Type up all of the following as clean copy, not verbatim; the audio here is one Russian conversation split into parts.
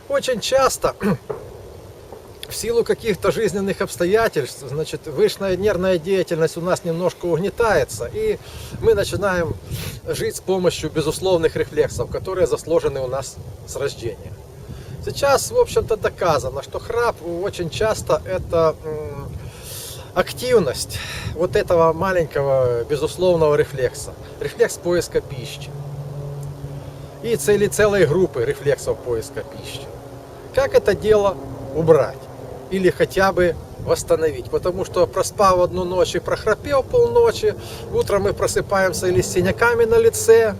Очень часто в силу каких-то жизненных обстоятельств, значит, высшая нервная деятельность у нас немножко угнетается, и мы начинаем жить с помощью безусловных рефлексов, которые заложены у нас с рождения. Сейчас, в общем-то, доказано, что храп очень часто это активность вот этого маленького безусловного рефлекса, рефлекс поиска пищи и целой группы рефлексов поиска пищи. Как это дело убрать? Или хотя бы восстановить. Потому что проспав одну ночь и прохрапел полночи, утром мы просыпаемся или с синяками на лице,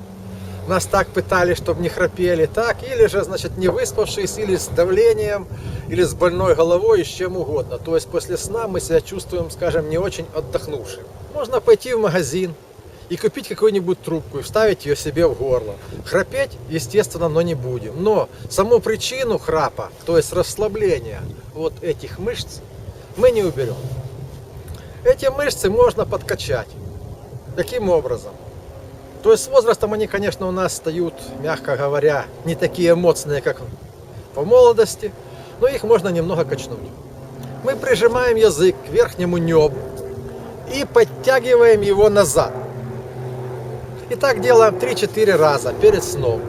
нас так пытались, чтобы не храпели, так, или же, значит, не выспавшись, или с давлением, или с больной головой, и с чем угодно. То есть после сна мы себя чувствуем, скажем, не очень отдохнувшим. Можно пойти в магазин и купить какую-нибудь трубку и вставить ее себе в горло. Храпеть, естественно, но не будем. Но саму причину храпа, то есть расслабление вот этих мышц, мы не уберем. Эти мышцы можно подкачать. Каким образом? То есть с возрастом они, конечно, у нас стают, мягко говоря, не такие эмоционные, как по молодости, но их можно немного качнуть. Мы прижимаем язык к верхнему небу и подтягиваем его назад. И так делаем 3-4 раза перед сном.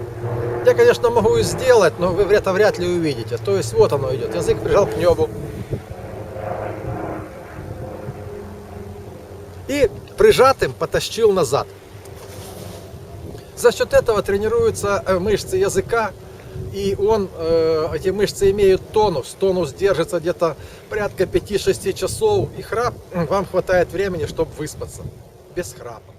Я, конечно, могу и сделать, но вы это вряд ли увидите. То есть вот оно идет. Язык прижал к небу. И прижатым потащил назад. За счет этого тренируются мышцы языка. И эти мышцы имеют тонус. Тонус держится где-то порядка 5-6 часов. И храп, вам хватает времени, чтобы выспаться. Без храпа.